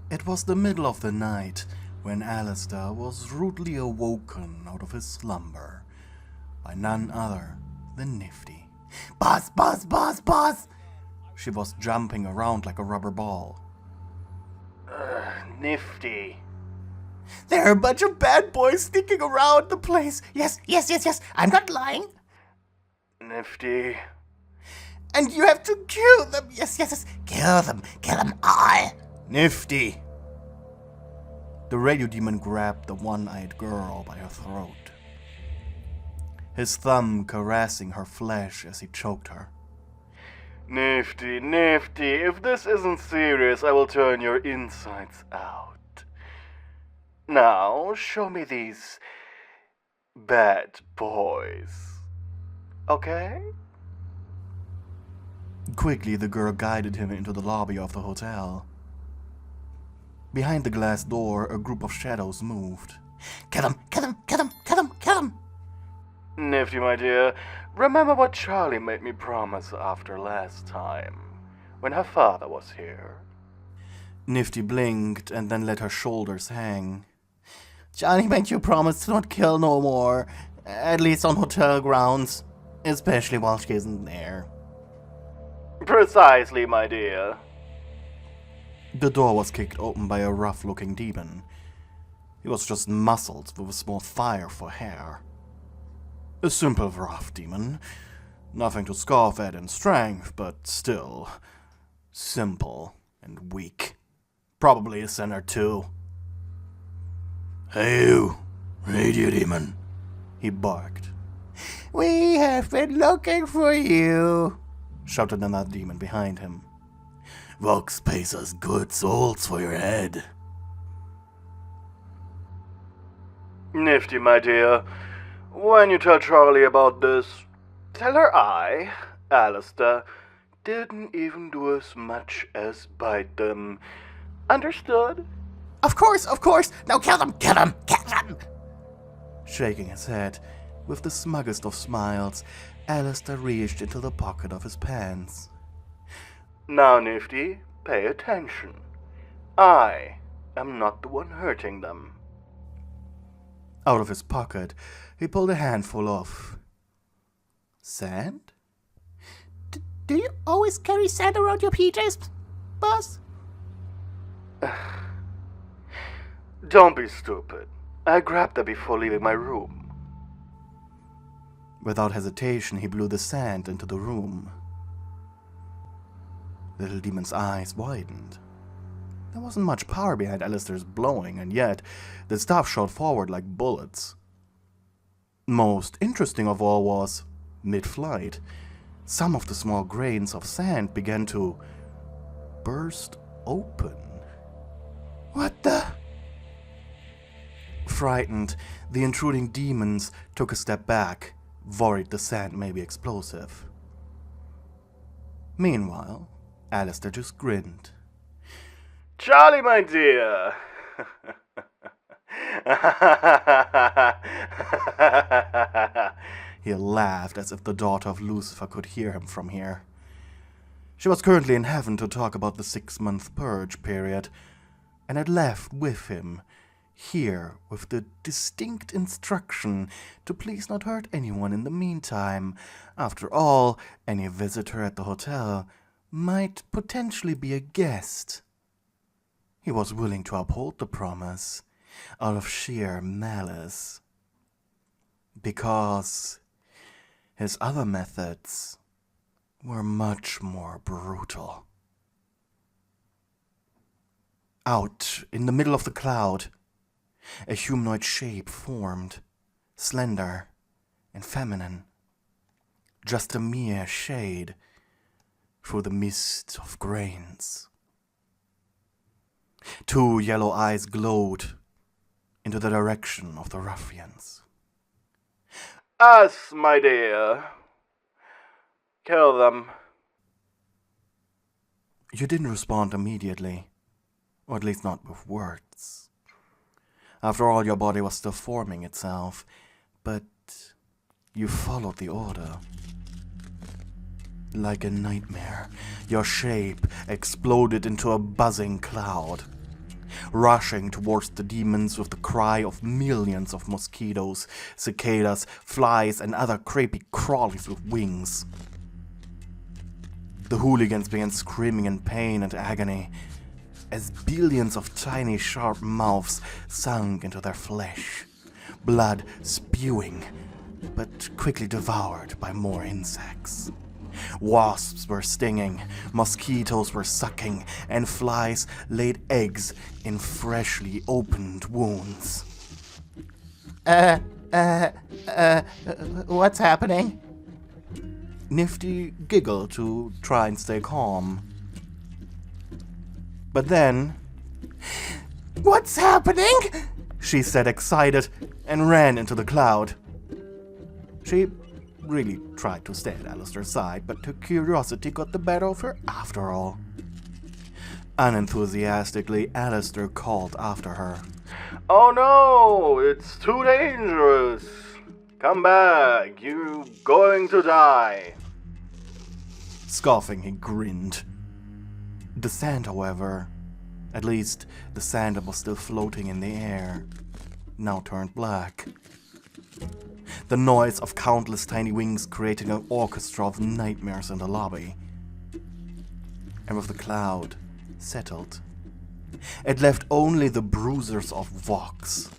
It was the middle of the night when Alastor was rudely awoken out of his slumber by none other than Nifty. "Boss, boss, boss, boss!" She was jumping around like a rubber ball. Nifty. "There are a bunch of bad boys sneaking around the place. Yes, I'm not lying. Nifty. And you have to kill them. Yes, kill them all. Nifty." The radio demon grabbed the one-eyed girl by her throat, his thumb caressing her flesh as he choked her. Nifty, if this isn't serious, I will turn your insides out. Now, show me these bad boys. Okay? Quickly, the girl guided him into the lobby of the hotel. Behind the glass door, a group of shadows moved. Kill them! Nifty, my dear, remember what Charlie made me promise after last time, when her father was here? Nifty blinked and then let her shoulders hang. "Charlie made you promise to not kill no more, at least on hotel grounds, especially while she isn't there." Precisely, my dear. The door was kicked open by a rough-looking demon. He was just muscles with a small fire for hair. A simple rough demon. Nothing to scoff at in strength, but still simple and weak. Probably a sinner too. "Hey you, radio demon," he barked. "We have been looking for you," shouted another demon behind him. "Vox pays us good souls for your head." Nifty, my dear, when you tell Charlie about this, tell her I, Alastor, didn't even do as much as bite them. Understood? Of course! Now kill them! Shaking his head, with the smuggest of smiles, Alastor reached into the pocket of his pants. Now, Nifty, pay attention. I am not the one hurting them. Out of his pocket, he pulled a handful of sand? Do you always carry sand around your PJs, boss? Don't be stupid. I grabbed them before leaving my room. Without hesitation, he blew the sand into the room. Little Demon's eyes widened. There wasn't much power behind Alastor's blowing, and yet the stuff shot forward like bullets. Most interesting of all was, mid-flight, some of the small grains of sand began to burst open. What the? Frightened, the intruding demons took a step back, worried the sand may be explosive. Meanwhile, Alastor just grinned. Charlie, my dear. He laughed as if the daughter of Lucifer could hear him from here. She was currently in heaven to talk about the 6-month purge period, and had left with him, here with the distinct instruction to please not hurt anyone in the meantime. After all, any visitor at the hotel might potentially be a guest. He was willing to uphold the promise out of sheer malice, because his other methods were much more brutal. Out in the middle of the cloud, a humanoid shape formed, slender and feminine, just a mere shade through the mist of grains. 2 yellow eyes glowed into the direction of the ruffians. Us, my dear. Kill them. You didn't respond immediately, or at least not with words. After all, your body was still forming itself, but you followed the order. Like a nightmare, your shape exploded into a buzzing cloud. rushing towards the demons with the cry of millions of mosquitoes, cicadas, flies, and other creepy crawlies with wings. The hooligans began screaming in pain and agony as billions of tiny sharp mouths sunk into their flesh, blood spewing, but quickly devoured by more insects. Wasps were stinging, mosquitoes were sucking, and flies laid eggs in freshly opened wounds. What's happening? Nifty giggled to try and stay calm. But then, What's happening? she said, excited, and ran into the cloud. She really tried to stay at Alastor's side, but her curiosity got the better of her after all. Unenthusiastically, Alastor called after her. Oh no, it's too dangerous. Come back, you're going to die. Scoffing, he grinned. The sand, however, at least the sand that was still floating in the air, now turned black. The noise of countless tiny wings creating an orchestra of nightmares in the lobby. And with the cloud settled, it left only the bruisers of Vox.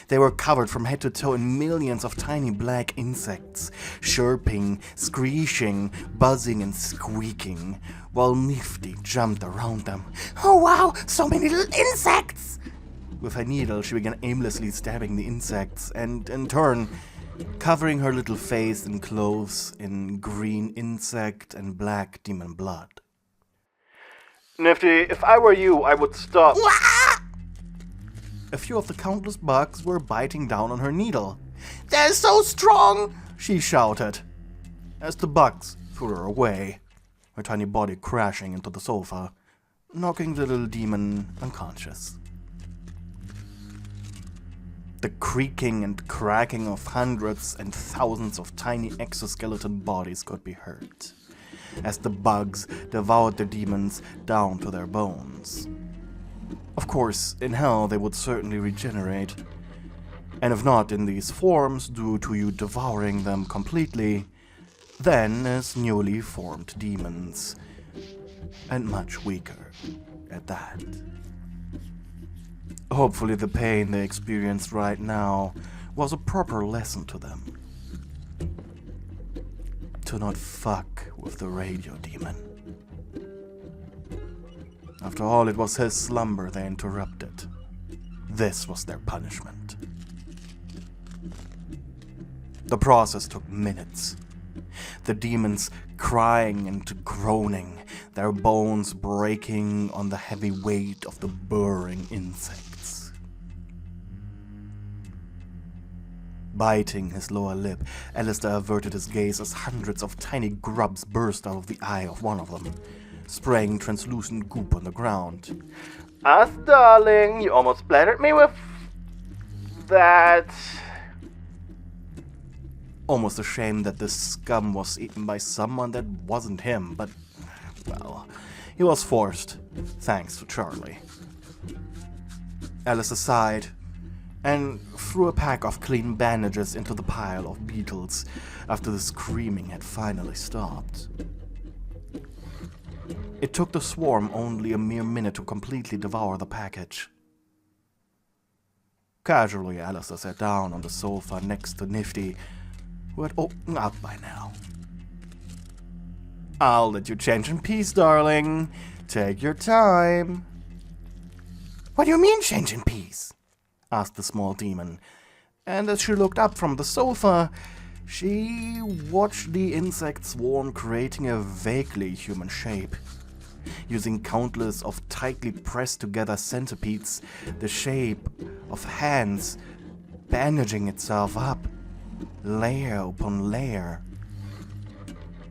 They were covered from head to toe in millions of tiny black insects, chirping, screeching, buzzing, and squeaking, while Nifty jumped around them. Oh wow, so many little insects! With her needle, she began aimlessly stabbing the insects, and in turn, covering her little face and clothes in green insect and black demon blood. Nifty, if I were you, I would stop. A few of the countless bugs were biting down on her needle. They're so strong! She shouted, as the bugs threw her away, her tiny body crashing into the sofa, knocking the little demon unconscious. The creaking and cracking of hundreds and thousands of tiny exoskeleton bodies could be heard, as the bugs devoured the demons down to their bones. Of course, in hell they would certainly regenerate, and if not in these forms due to you devouring them completely, then as newly formed demons, and much weaker at that. Hopefully the pain they experienced right now was a proper lesson to them. To not fuck with the radio demon. After all, it was his slumber they interrupted. This was their punishment. The process took minutes. The demons crying and groaning, their bones breaking on the heavy weight of the burrowing insects. Biting his lower lip, Alastor averted his gaze as hundreds of tiny grubs burst out of the eye of one of them, spraying translucent goop on the ground. Darling, you almost splattered me with that. Almost ashamed that this scum was eaten by someone that wasn't him, but, well, he was forced, thanks to Charlie. Alastor sighed and threw a pack of clean bandages into the pile of beetles after the screaming had finally stopped. It took the swarm only a mere minute to completely devour the package. Casually, Alastor sat down on the sofa next to Nifty, who had opened up by now. I'll let you change in peace, darling. Take your time. What do you mean, change in peace? Asked the small demon, and as she looked up from the sofa, she watched the insect swarm creating a vaguely human shape. Using countless of tightly pressed together centipedes, the shape of hands bandaging itself up, layer upon layer.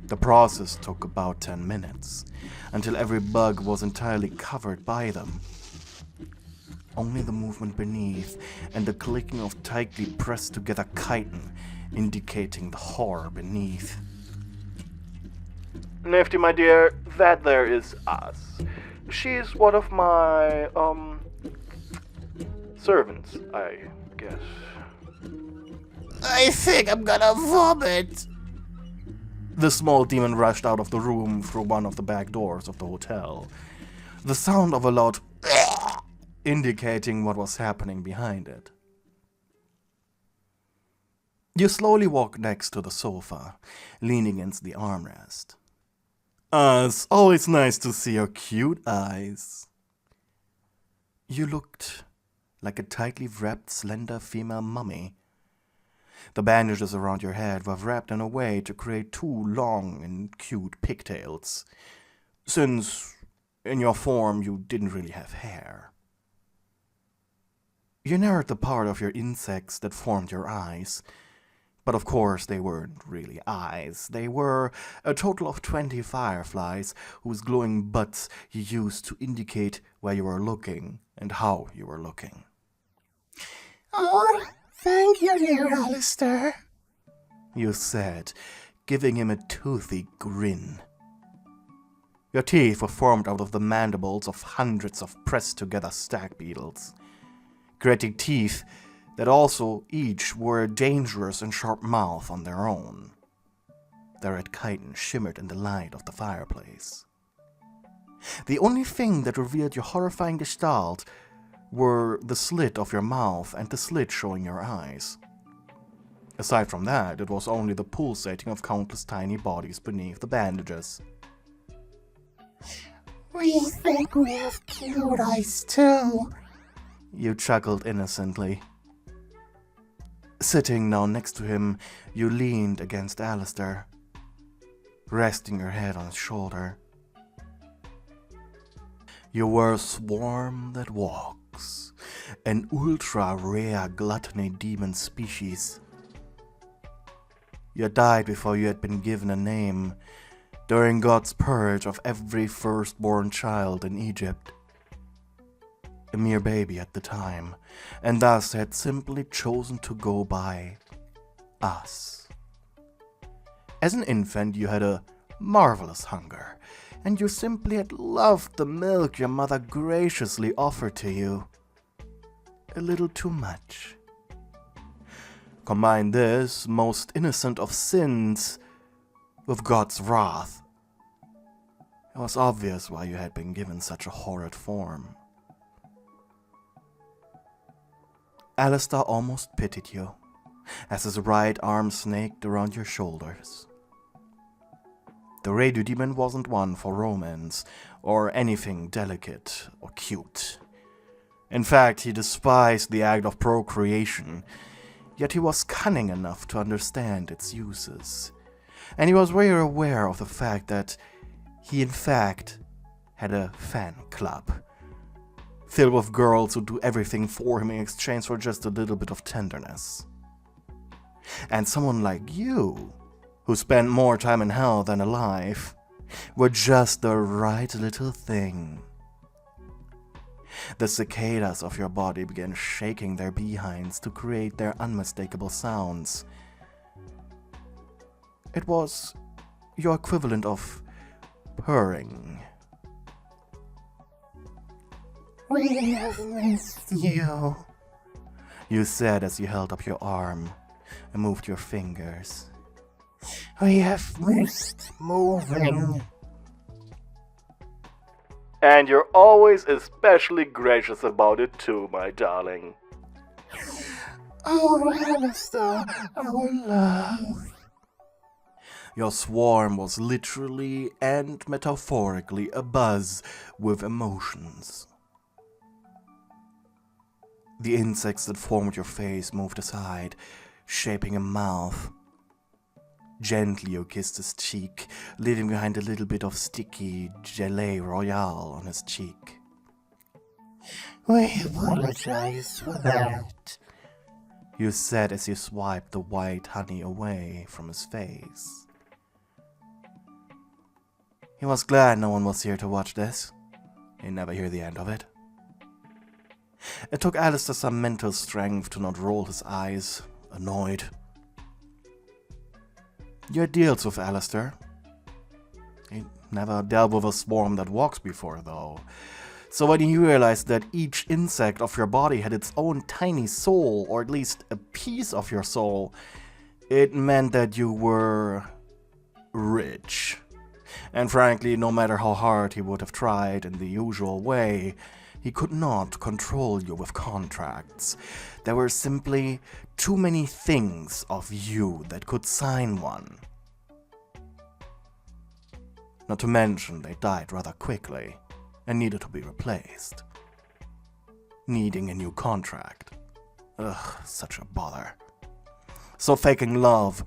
The process took about 10 minutes, until every bug was entirely covered by them. Only the movement beneath and the clicking of tightly pressed together chitin indicating the horror beneath. Nifty, my dear, that there is us. She's one of my, servants, I guess. I think I'm gonna vomit. The small demon rushed out of the room through one of the back doors of the hotel. The sound of a loud indicating what was happening behind it. You slowly walk next to the sofa, leaning against the armrest. It's always nice to see your cute eyes. You looked like a tightly wrapped, slender female mummy. The bandages around your head were wrapped in a way to create two long and cute pigtails, since in your form you didn't really have hair. You narrowed the part of your insects that formed your eyes, but of course they weren't really eyes. They were a total of 20 fireflies whose glowing butts you used to indicate where you were looking and how you were looking. Oh, thank you, dear Alastor, you said, giving him a toothy grin. Your teeth were formed out of the mandibles of hundreds of pressed-together stag beetles, creating teeth that also each wore a dangerous and sharp mouth on their own. Their red chitin shimmered in the light of the fireplace. The only thing that revealed your horrifying gestalt were the slit of your mouth and the slit showing your eyes. Aside from that, it was only the pulsating of countless tiny bodies beneath the bandages. We think we have cute eyes too, you chuckled innocently. Sitting now next to him, you leaned against Alastor, resting your head on his shoulder. You were a swarm that walks, an ultra-rare gluttony demon species. You died before you had been given a name, during God's purge of every firstborn child in Egypt. A mere baby at the time, and thus had simply chosen to go by us. As an infant, you had a marvelous hunger, and you simply had loved the milk your mother graciously offered to you. A little too much. Combine this, most innocent of sins, with God's wrath. It was obvious why you had been given such a horrid form. Alastor almost pitied you, as his right arm snaked around your shoulders. The radio demon wasn't one for romance, or anything delicate or cute. In fact, he despised the act of procreation, yet he was cunning enough to understand its uses. And he was very aware of the fact that he in fact had a fan club, filled with girls who do everything for him in exchange for just a little bit of tenderness. And someone like you, who spent more time in hell than alive, were just the right little thing. The cicadas of your body began shaking their behinds to create their unmistakable sounds. It was your equivalent of purring. We have missed you, you said as you held up your arm and moved your fingers. We have missed moving. And you're always especially gracious about it too, my darling. Oh, Alastor, our love. Your swarm was literally and metaphorically abuzz with emotions. The insects that formed your face moved aside, shaping a mouth. Gently you kissed his cheek, leaving behind a little bit of sticky gelée royale on his cheek. We apologize for that, you said as you swiped the white honey away from his face. He was glad no one was here to watch this. He'd never hear the end of it. It took Alastor some mental strength to not roll his eyes, annoyed. You had deals with Alastor. He never dealt with a swarm that walks before, though, So when you realized that each insect of your body had its own tiny soul, or at least a piece of your soul, it meant that you were rich. And frankly, no matter how hard he would have tried in the usual way, he could not control you with contracts. There were simply too many things of you that could sign one. Not to mention, they died rather quickly and needed to be replaced. Needing a new contract. Ugh, such a bother. So faking love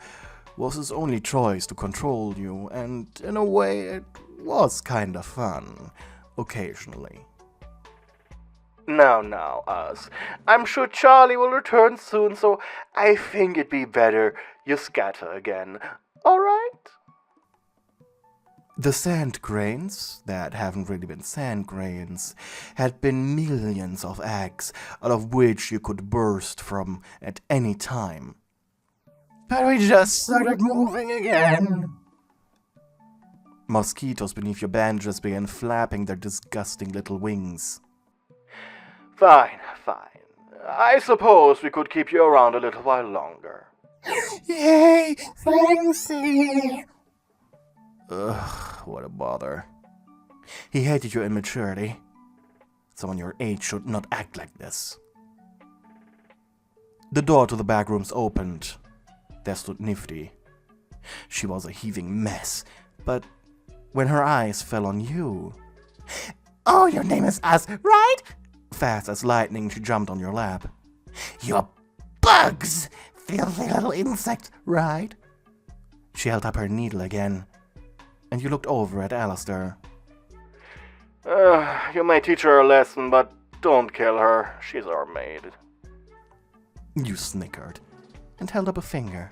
was his only choice to control you, and in a way it was kinda fun, occasionally. Now, us. I'm sure Charlie will return soon, so I think it'd be better you scatter again. Alright? The sand grains, that haven't really been sand grains, had been millions of eggs, out of which you could burst from at any time. But we just started moving again. Mosquitoes beneath your bandages began flapping their disgusting little wings. Fine. I suppose we could keep you around a little while longer. Yay! Fancy! Ugh, what a bother. He hated your immaturity. Someone your age should not act like this. The door to the back rooms opened. There stood Nifty. She was a heaving mess, but when her eyes fell on you... Oh, your name is Us, right? Fast as lightning, she jumped on your lap. You're bugs! Filthy little insect, right? She held up her needle again, and you looked over at Alastor. You may teach her a lesson, but don't kill her. She's our maid. You snickered, and held up a finger.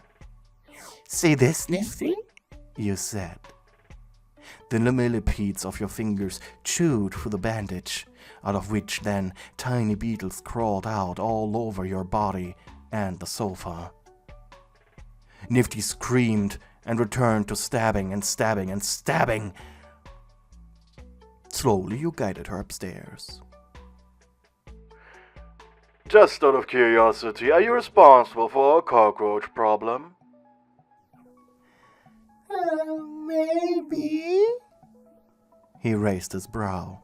See this, Nifty? You said. The millipedes of your fingers chewed through the bandage, out of which then tiny beetles crawled out all over your body and the sofa. Nifty screamed and returned to stabbing and stabbing and stabbing. Slowly you guided her upstairs. Just out of curiosity, are you responsible for a cockroach problem? Maybe. He raised his brow.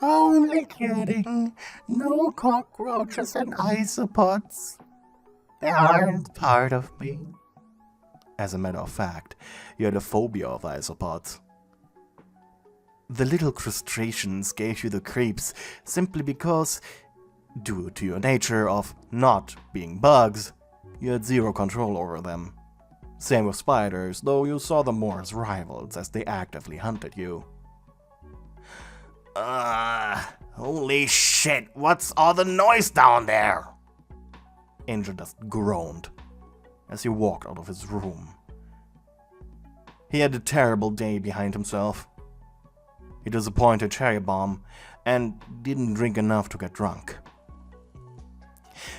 Only kidding. No cockroaches and isopods. They aren't part of me. As a matter of fact, you had a phobia of isopods. The little crustaceans gave you the creeps simply because, due to your nature of not being bugs, you had zero control over them. Same with spiders, though you saw them more as rivals as they actively hunted you. Holy shit, what's all the noise down there? Angel Dust groaned as he walked out of his room. He had a terrible day behind himself. He disappointed Cherry Bomb and didn't drink enough to get drunk.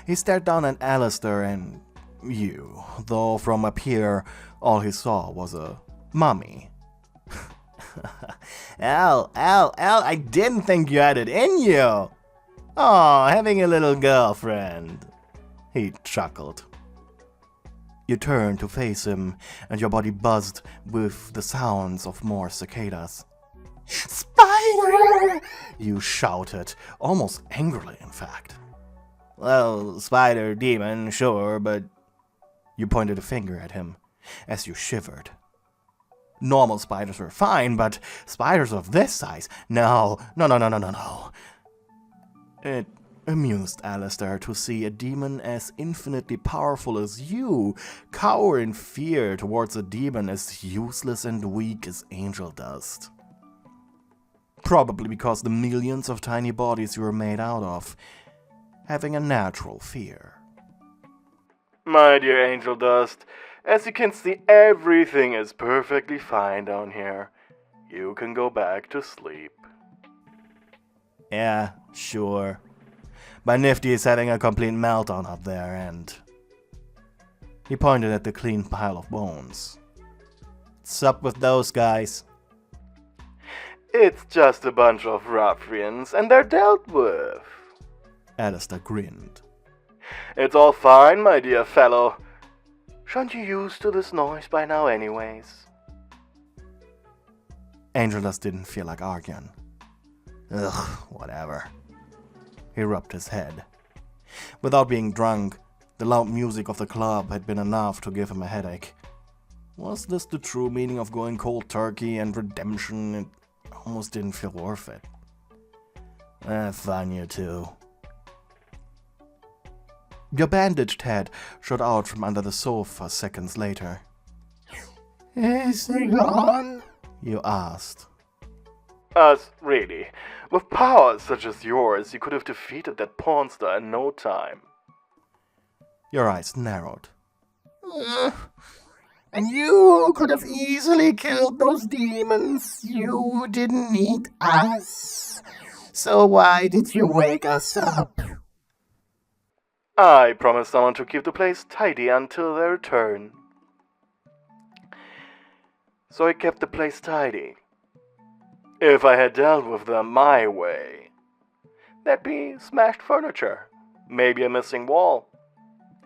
He stared down at Alastor and you, though from up here all he saw was a mummy. Al, I didn't think you had it in you. Oh, having a little girlfriend. He chuckled. You turned to face him, and your body buzzed with the sounds of more cicadas. Spider! You shouted, almost angrily, in fact. Well, spider, demon, sure, but... You pointed a finger at him, as you shivered. Normal spiders were fine, but spiders of this size? No. It amused Alastor to see a demon as infinitely powerful as you cower in fear towards a demon as useless and weak as Angel Dust. Probably because the millions of tiny bodies you were made out of, having a natural fear. My dear Angel Dust, as you can see, everything is perfectly fine down here. You can go back to sleep. Yeah, sure. My Nifty is having a complete meltdown up there, and... He pointed at the clean pile of bones. What's up with those guys? It's just a bunch of ruffians, and they're dealt with. Alastor grinned. It's all fine, my dear fellow. Aren't you used to this noise by now anyways? Angelus didn't feel like arguing. Ugh, whatever. He rubbed his head. Without being drunk, the loud music of the club had been enough to give him a headache. Was this the true meaning of going cold turkey and redemption? It almost didn't feel worth it. Fun, you two. Your bandaged head shot out from under the sofa seconds later. Is he gone? You asked. Really. With powers such as yours, you could have defeated that porn star in no time. Your eyes narrowed. And you could have easily killed those demons. You didn't need us. So why did you wake us up? I promised someone to keep the place tidy until their return. So I kept the place tidy. If I had dealt with them my way, there'd be smashed furniture, maybe a missing wall,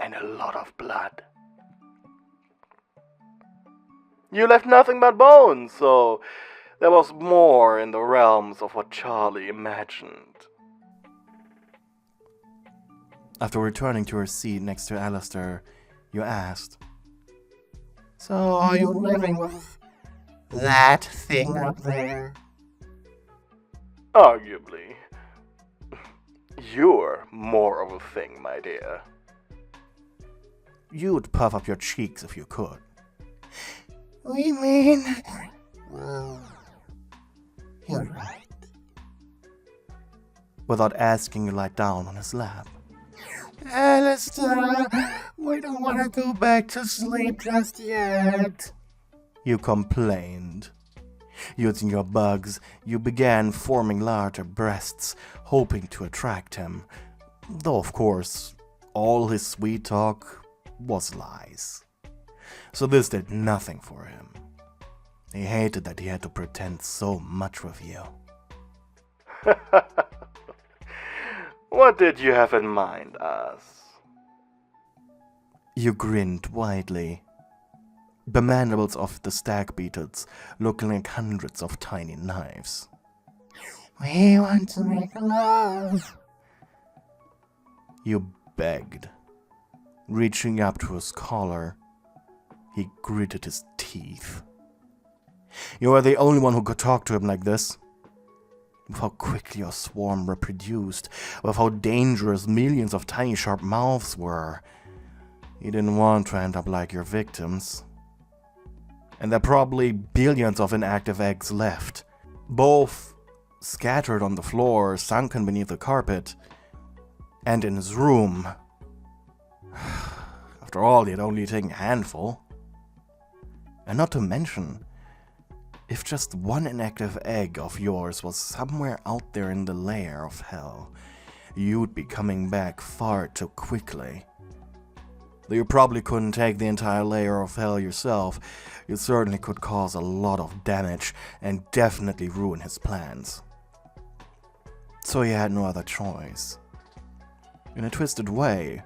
and a lot of blood. You left nothing but bones, so there was more in the realms of what Charlie imagined. After returning to her seat next to Alastor, you asked, So are you living with that thing up there? Arguably. You're more of a thing, my dear. You'd puff up your cheeks if you could. We mean... Well, you're right. Without asking, you lied down on his lap. Alastor, we don't want to go back to sleep just yet. You complained. Using your bugs, you began forming larger breasts, hoping to attract him. Though, of course, all his sweet talk was lies. So this did nothing for him. He hated that he had to pretend so much with you. What did you have in mind, us? You grinned widely. The mandibles of the stag beetles looking like hundreds of tiny knives. We want to make love. You begged. Reaching up to his collar, he gritted his teeth. You were the only one who could talk to him like this. With how quickly your swarm reproduced, with how dangerous millions of tiny sharp mouths were. You didn't want to end up like your victims. And there are probably billions of inactive eggs left, both scattered on the floor, sunken beneath the carpet, and in his room. After all, he had only taken a handful. And not to mention, if just one inactive egg of yours was somewhere out there in the lair of hell, you'd be coming back far too quickly. Though you probably couldn't take the entire layer of hell yourself, you certainly could cause a lot of damage and definitely ruin his plans. So you had no other choice. In a twisted way,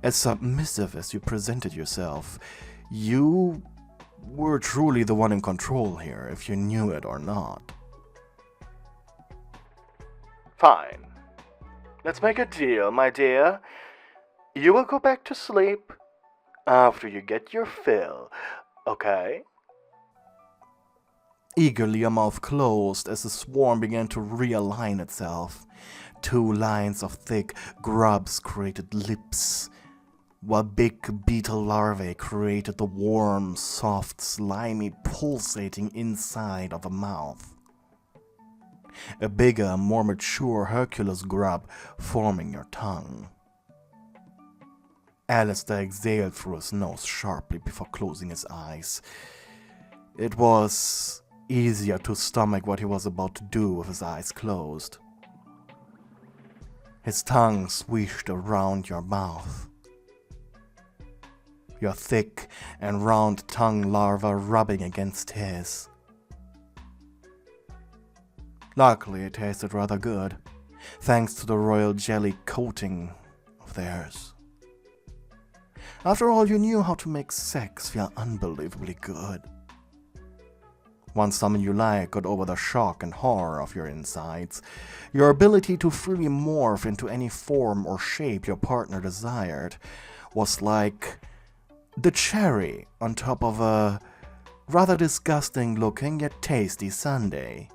as submissive as you presented yourself, you were truly the one in control here, if you knew it or not. Fine. Let's make a deal, my dear. You will go back to sleep after you get your fill, okay? Eagerly, your mouth closed as the swarm began to realign itself. 2 lines of thick grubs created lips, while big beetle larvae created the warm, soft, slimy, pulsating inside of a mouth. A bigger, more mature Hercules grub forming your tongue. Alastor exhaled through his nose sharply before closing his eyes. It was easier to stomach what he was about to do with his eyes closed. His tongue swished around your mouth. Your thick and round tongue larva rubbing against his. Luckily, it tasted rather good, thanks to the royal jelly coating of theirs. After all, you knew how to make sex feel unbelievably good. Once someone you like got over the shock and horror of your insides, your ability to freely morph into any form or shape your partner desired was like the cherry on top of a rather disgusting looking yet tasty sundae.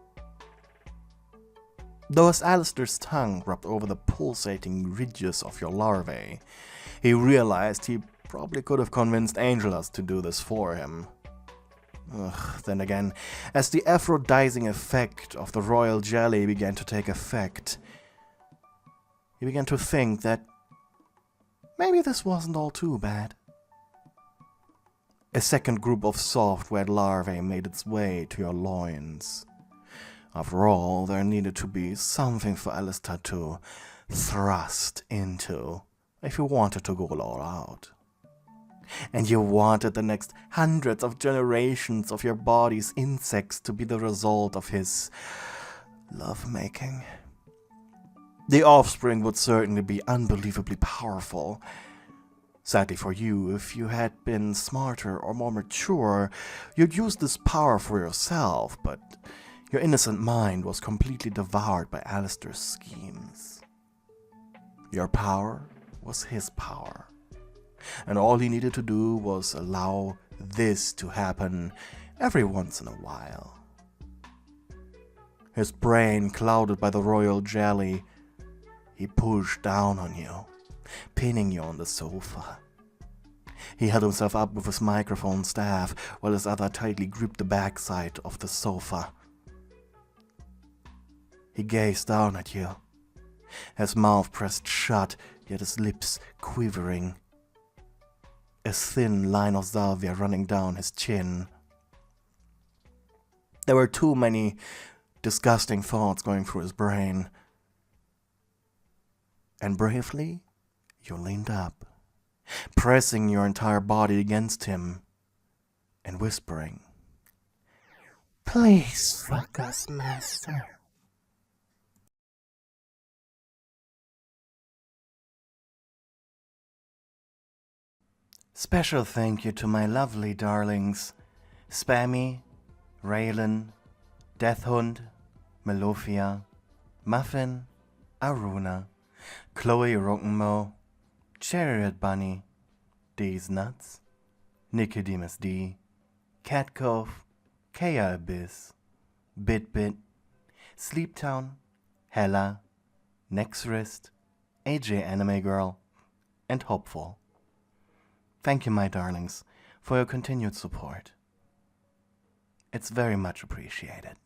Though as Alastor's tongue rubbed over the pulsating ridges of your larvae, he realized he probably could have convinced Angelus to do this for him. Then again, as the aphrodizing effect of the royal jelly began to take effect, he began to think that maybe this wasn't all too bad. A second group of soft, wet larvae made its way to your loins. After all, there needed to be something for Alastor to thrust into if you wanted to go all out. And you wanted the next hundreds of generations of your body's insects to be the result of his lovemaking. The offspring would certainly be unbelievably powerful. Sadly for you, if you had been smarter or more mature, you'd use this power for yourself, but your innocent mind was completely devoured by Alastor's schemes. Your power was his power, and all he needed to do was allow this to happen every once in a while. His brain clouded by the royal jelly, he pushed down on you, pinning you on the sofa. He held himself up with his microphone staff, while his other tightly gripped the backside of the sofa. He gazed down at you, his mouth pressed shut, yet his lips quivering, a thin line of salvia running down his chin. There were too many disgusting thoughts going through his brain. And bravely, you leaned up, pressing your entire body against him and whispering, Please fuck us, master. Special thank you to my lovely darlings, Spammy, Raylan, Deathhund, Melofia, Muffin, Aruna, Chloe Rokenmo, Chariot Bunny, D's Nuts, Nicodemus D, Cat Cove, Kea Abyss, Bit, Sleeptown, Hella, Nexrist, AJ Anime Girl, and Hopeful. Thank you, my darlings, for your continued support. It's very much appreciated.